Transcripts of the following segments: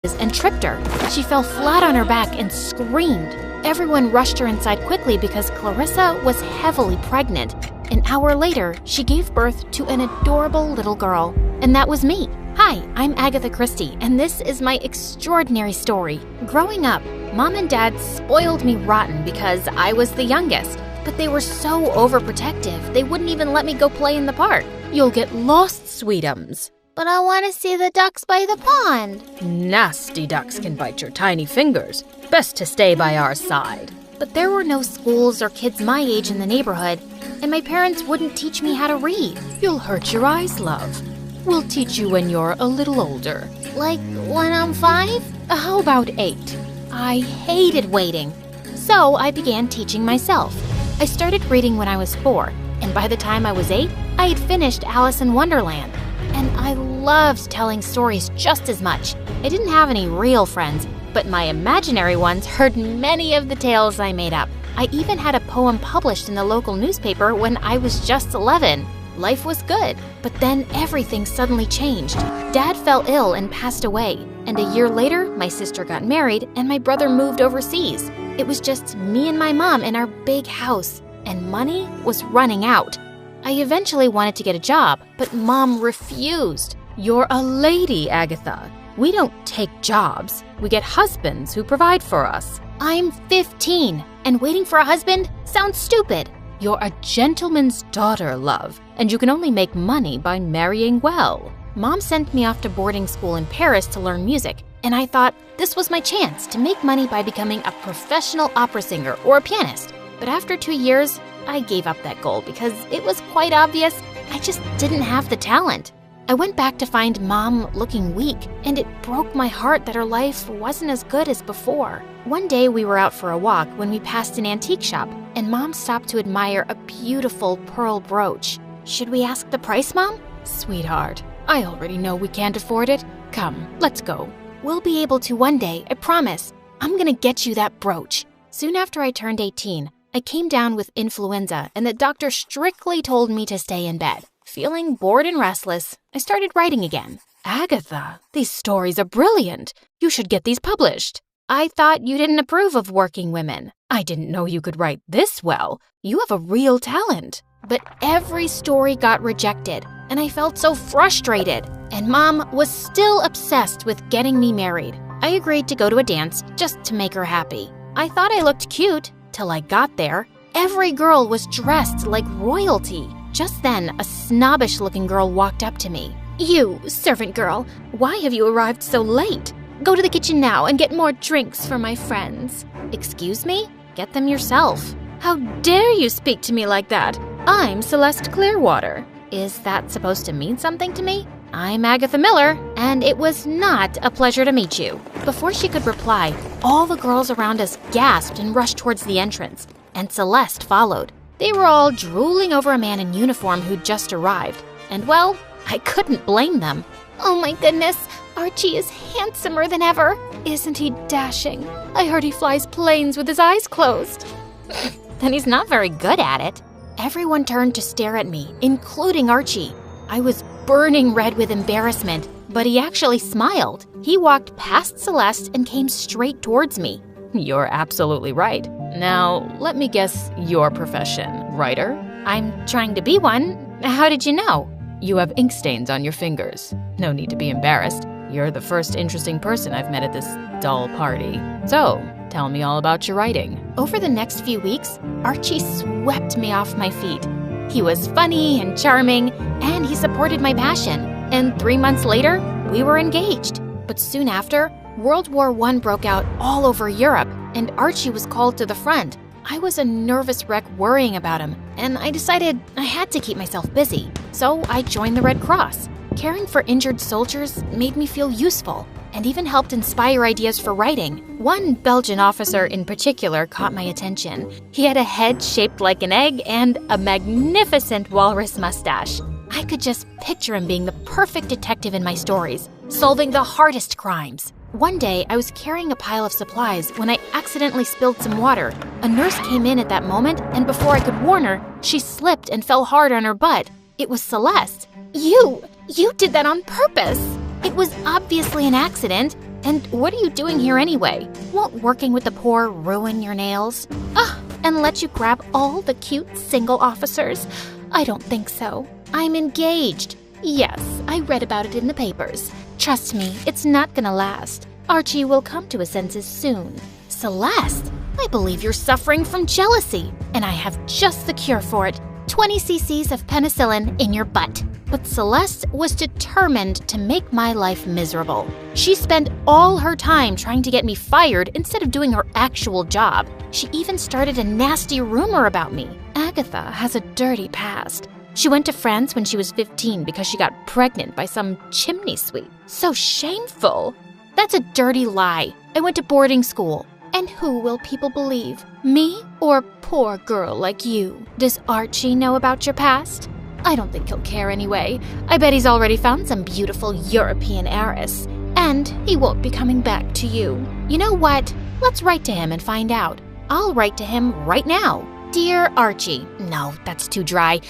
and tripped her. She fell flat on her back and screamed. Everyone rushed her inside quickly because Clarissa was heavily pregnant. An hour later, she gave birth to an adorable little girl. And that was me. Hi, I'm Agatha Christie, and this is my extraordinary story. Growing up, Mom and Dad spoiled me rotten because I was the youngest. But they were so overprotective, they wouldn't even let me go play in the park. You'll get lost, sweetums. But I want to see the ducks by the pond. Nasty ducks can bite your tiny fingers. Best to stay by our side. But there were no schools or kids my age in the neighborhood, and my parents wouldn't teach me how to read. You'll hurt your eyes, love. We'll teach you when you're a little older. Like when I'm 5? How about 8? I hated waiting. So I began teaching myself. I started reading when I was 4, and by the time I was 8, I had finished Alice in Wonderland. And I loved telling stories just as much. I didn't have any real friends, but my imaginary ones heard many of the tales I made up. I even had a poem published in the local newspaper when I was just 11. Life was good, but then everything suddenly changed. Dad fell ill and passed away, and a year later, my sister got married and my brother moved overseas. It was just me and my mom in our big house, and money was running out. I eventually wanted to get a job, but Mom refused. You're a lady, Agatha. We don't take jobs. We get husbands who provide for us. I'm 15, and waiting for a husband sounds stupid. You're a gentleman's daughter, love, and you can only make money by marrying well. Mom sent me off to boarding school in Paris to learn music, and I thought this was my chance to make money by becoming a professional opera singer or a pianist. But after 2 years, I gave up that goal because it was quite obvious I just didn't have the talent. I went back to find Mom looking weak, and it broke my heart that her life wasn't as good as before. One day we were out for a walk when we passed an antique shop, and Mom stopped to admire a beautiful pearl brooch. Should we ask the price, Mom? Sweetheart, I already know we can't afford it. Come, let's go. We'll be able to one day, I promise. I'm gonna get you that brooch. Soon after I turned 18, I came down with influenza, and the doctor strictly told me to stay in bed. Feeling bored and restless, I started writing again. Agatha, these stories are brilliant. You should get these published. I thought you didn't approve of working women. I didn't know you could write this well. You have a real talent. But every story got rejected, and I felt so frustrated. And Mom was still obsessed with getting me married. I agreed to go to a dance just to make her happy. I thought I looked cute. Till I got there, every girl was dressed like royalty. Just then, a snobbish-looking girl walked up to me. You, servant girl, why have you arrived so late? Go to the kitchen now and get more drinks for my friends. Excuse me? Get them yourself. How dare you speak to me like that? I'm Celeste Clearwater. Is that supposed to mean something to me? I'm Agatha Miller, and it was not a pleasure to meet you. Before she could reply, all the girls around us gasped and rushed towards the entrance, and Celeste followed. They were all drooling over a man in uniform who'd just arrived, and well, I couldn't blame them. Oh my goodness, Archie is handsomer than ever. Isn't he dashing? I heard he flies planes with his eyes closed. Then he's not very good at it. Everyone turned to stare at me, including Archie. I was burning red with embarrassment, but he actually smiled. He walked past Celeste and came straight towards me. You're absolutely right. Now, let me guess your profession. Writer? I'm trying to be one. How did you know? You have ink stains on your fingers. No need to be embarrassed. You're the first interesting person I've met at this dull party. So, tell me all about your writing. Over the next few weeks, Archie swept me off my feet. He was funny and charming, and he supported my passion. And 3 months later, we were engaged. But soon after, World War I broke out all over Europe, and Archie was called to the front. I was a nervous wreck worrying about him, and I decided I had to keep myself busy. So I joined the Red Cross. Caring for injured soldiers made me feel useful, and even helped inspire ideas for writing. One Belgian officer in particular caught my attention. He had a head shaped like an egg and a magnificent walrus mustache. I could just picture him being the perfect detective in my stories, solving the hardest crimes. One day, I was carrying a pile of supplies when I accidentally spilled some water. A nurse came in at that moment, and before I could warn her, she slipped and fell hard on her butt. It was Celeste. You did that on purpose. It was obviously an accident. And what are you doing here anyway? Won't working with the poor ruin your nails? And let you grab all the cute single officers? I don't think so. I'm engaged. Yes, I read about it in the papers. Trust me, it's not gonna last. Archie will come to his senses soon. Celeste, I believe you're suffering from jealousy, and I have just the cure for it. 20 cc's of penicillin in your butt. But Celeste was determined to make my life miserable. She spent all her time trying to get me fired instead of doing her actual job. She even started a nasty rumor about me. Agatha has a dirty past. She went to France when she was 15 because she got pregnant by some chimney sweep. So shameful. That's a dirty lie. I went to boarding school. And who will people believe? Me or a poor girl like you? Does Archie know about your past? I don't think he'll care anyway. I bet he's already found some beautiful European heiress. And he won't be coming back to you. You know what? Let's write to him and find out. I'll write to him right now. Dear Archie. No, that's too dry.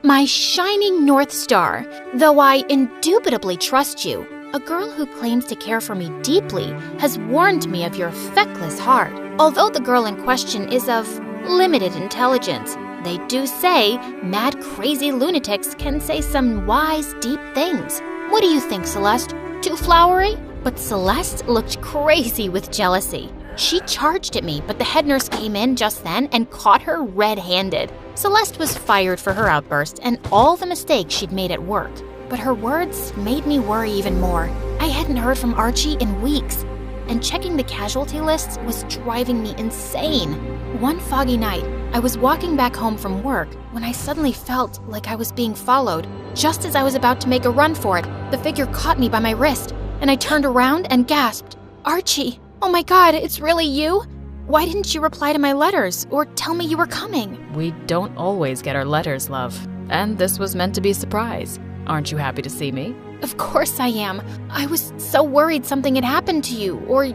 My shining North Star. Though I indubitably trust you, a girl who claims to care for me deeply has warned me of your feckless heart. Although the girl in question is of limited intelligence, they do say mad, crazy lunatics can say some wise, deep things. What do you think, Celeste? Too flowery? But Celeste looked crazy with jealousy. She charged at me, but the head nurse came in just then and caught her red-handed. Celeste was fired for her outburst and all the mistakes she'd made at work. But her words made me worry even more. I hadn't heard from Archie in weeks, and checking the casualty lists was driving me insane. One foggy night, I was walking back home from work when I suddenly felt like I was being followed. Just as I was about to make a run for it, the figure caught me by my wrist, and I turned around and gasped, "Archie, oh my God, it's really you? Why didn't you reply to my letters or tell me you were coming?" We don't always get our letters, love. And this was meant to be a surprise. Aren't you happy to see me? Of course I am. I was so worried something had happened to you, or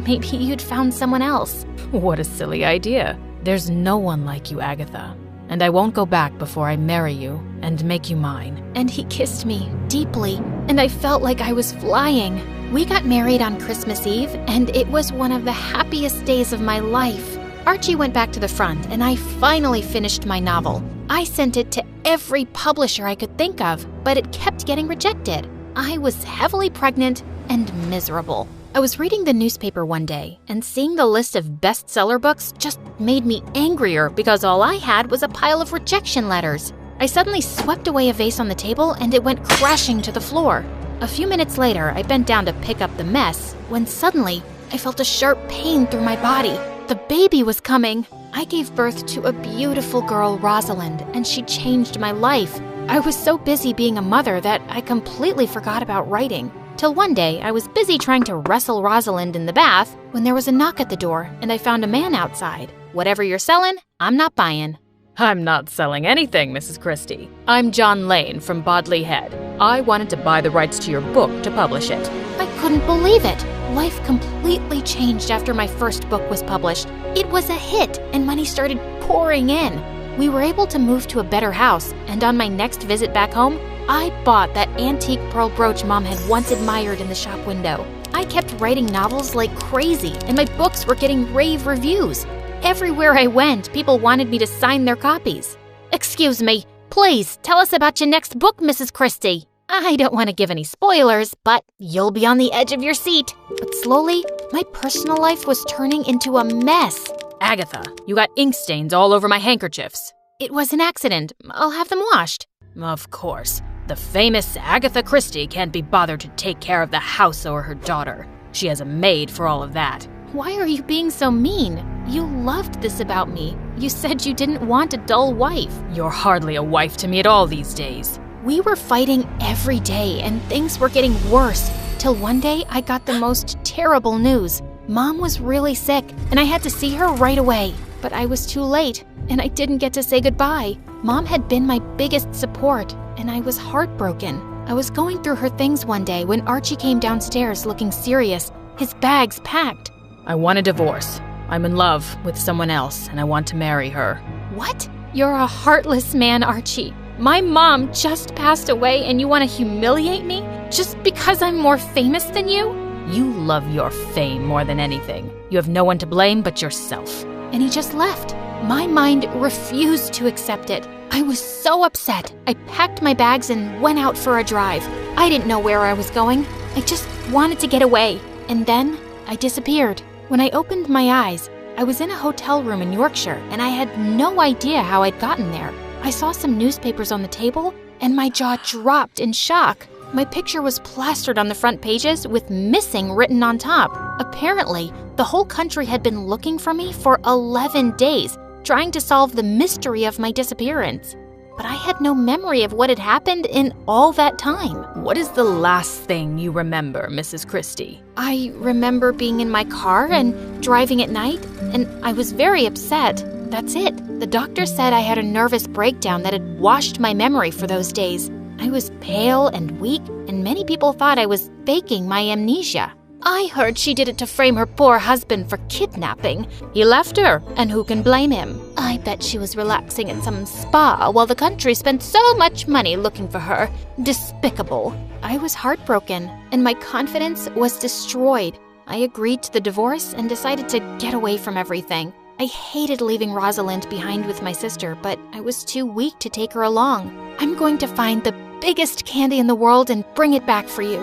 maybe you'd found someone else. What a silly idea. There's no one like you, Agatha. And I won't go back before I marry you and make you mine. And he kissed me deeply, and I felt like I was flying. We got married on Christmas Eve, and it was one of the happiest days of my life. Archie went back to the front, and I finally finished my novel. I sent it to every publisher I could think of, but it kept getting rejected. I was heavily pregnant and miserable. I was reading the newspaper one day, and seeing the list of bestseller books just made me angrier because all I had was a pile of rejection letters. I suddenly swept away a vase on the table, and it went crashing to the floor. A few minutes later, I bent down to pick up the mess, when suddenly I felt a sharp pain through my body. The baby was coming. I gave birth to a beautiful girl, Rosalind, and she changed my life. I was so busy being a mother that I completely forgot about writing. Till one day, I was busy trying to wrestle Rosalind in the bath when there was a knock at the door and I found a man outside. "Whatever you're selling, I'm not buying." I'm not selling anything, Mrs. Christie. I'm John Lane from Bodley Head. I wanted to buy the rights to your book to publish it. I couldn't believe it. Life completely changed after my first book was published. It was a hit, and money started pouring in. We were able to move to a better house, and on my next visit back home, I bought that antique pearl brooch Mom had once admired in the shop window. I kept writing novels like crazy, and my books were getting rave reviews. Everywhere I went, people wanted me to sign their copies. "Excuse me, please tell us about your next book, Mrs. Christie." I don't want to give any spoilers, but you'll be on the edge of your seat. But slowly, my personal life was turning into a mess. Agatha, you got ink stains all over my handkerchiefs. It was an accident. I'll have them washed. Of course. The famous Agatha Christie can't be bothered to take care of the house or her daughter. She has a maid for all of that. Why are you being so mean? You loved this about me. You said you didn't want a dull wife. You're hardly a wife to me at all these days. We were fighting every day, and things were getting worse, till one day I got the most terrible news. Mom was really sick, and I had to see her right away. But I was too late, and I didn't get to say goodbye. Mom had been my biggest support, and I was heartbroken. I was going through her things one day when Archie came downstairs looking serious, his bags packed. I want a divorce. I'm in love with someone else, and I want to marry her. What? You're a heartless man, Archie. My mom just passed away and you want to humiliate me? Just because I'm more famous than you? You love your fame more than anything. You have no one to blame but yourself." And he just left. My mind refused to accept it. I was so upset. I packed my bags and went out for a drive. I didn't know where I was going. I just wanted to get away. And then I disappeared. When I opened my eyes, I was in a hotel room in Yorkshire, and I had no idea how I'd gotten there. I saw some newspapers on the table, and my jaw dropped in shock. My picture was plastered on the front pages with "missing" written on top. Apparently, the whole country had been looking for me for 11 days, trying to solve the mystery of my disappearance. But I had no memory of what had happened in all that time. What is the last thing you remember, Mrs. Christie? I remember being in my car and driving at night, and I was very upset. That's it. The doctor said I had a nervous breakdown that had washed my memory for those days. I was pale and weak, and many people thought I was faking my amnesia. I heard she did it to frame her poor husband for kidnapping. He left her, and who can blame him? I bet she was relaxing in some spa while the country spent so much money looking for her. Despicable. I was heartbroken, and my confidence was destroyed. I agreed to the divorce and decided to get away from everything. I hated leaving Rosalind behind with my sister, but I was too weak to take her along. I'm going to find the biggest candy in the world and bring it back for you.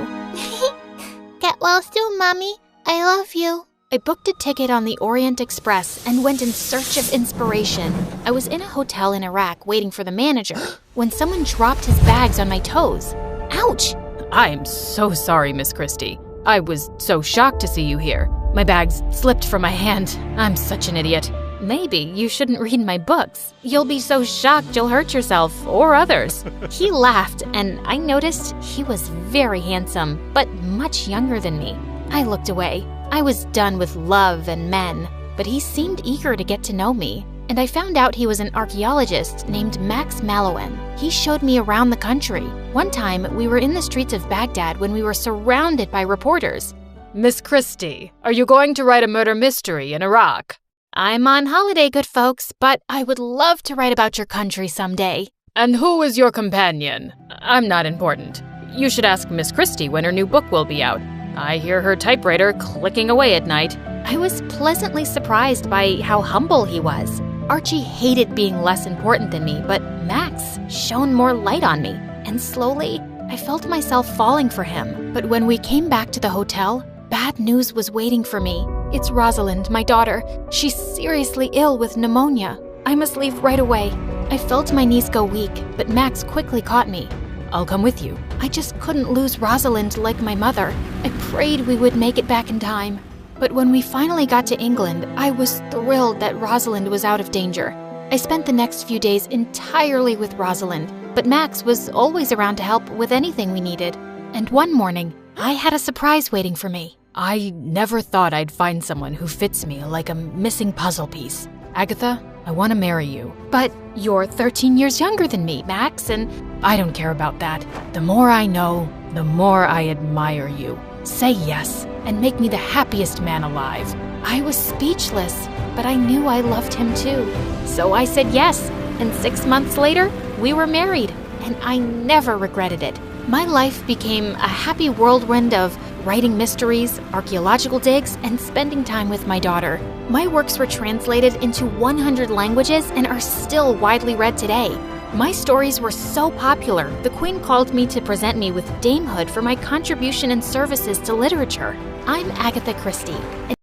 Get well soon, Mommy. I love you. I booked a ticket on the Orient Express and went in search of inspiration. I was in a hotel in Iraq waiting for the manager when someone dropped his bags on my toes. Ouch! I am so sorry, Miss Christie. I was so shocked to see you here. My bags slipped from my hand. I'm such an idiot. Maybe you shouldn't read my books. You'll be so shocked you'll hurt yourself or others. He laughed, and I noticed he was very handsome, but much younger than me. I looked away. I was done with love and men, but he seemed eager to get to know me. And I found out he was an archaeologist named Max Mallowan. He showed me around the country. One time, we were in the streets of Baghdad when we were surrounded by reporters. Miss Christie, are you going to write a murder mystery in Iraq? I'm on holiday, good folks, but I would love to write about your country someday. And who is your companion? I'm not important. You should ask Miss Christie when her new book will be out. I hear her typewriter clicking away at night. I was pleasantly surprised by how humble he was. Archie hated being less important than me, but Max shone more light on me. And slowly, I felt myself falling for him. But when we came back to the hotel, bad news was waiting for me. It's Rosalind, my daughter. She's seriously ill with pneumonia. I must leave right away. I felt my knees go weak, but Max quickly caught me. I'll come with you. I just couldn't lose Rosalind like my mother. I prayed we would make it back in time. But when we finally got to England, I was thrilled that Rosalind was out of danger. I spent the next few days entirely with Rosalind, but Max was always around to help with anything we needed. And one morning, I had a surprise waiting for me. I never thought I'd find someone who fits me like a missing puzzle piece. Agatha, I want to marry you. But you're 13 years younger than me, Max, and I don't care about that. The more I know, the more I admire you. Say yes, and make me the happiest man alive. I was speechless, but I knew I loved him too. So I said yes, and 6 months later, we were married, and I never regretted it. My life became a happy whirlwind of writing mysteries, archaeological digs, and spending time with my daughter. My works were translated into 100 languages and are still widely read today. My stories were so popular, the Queen called me to present me with damehood for my contribution and services to literature. I'm Agatha Christie, and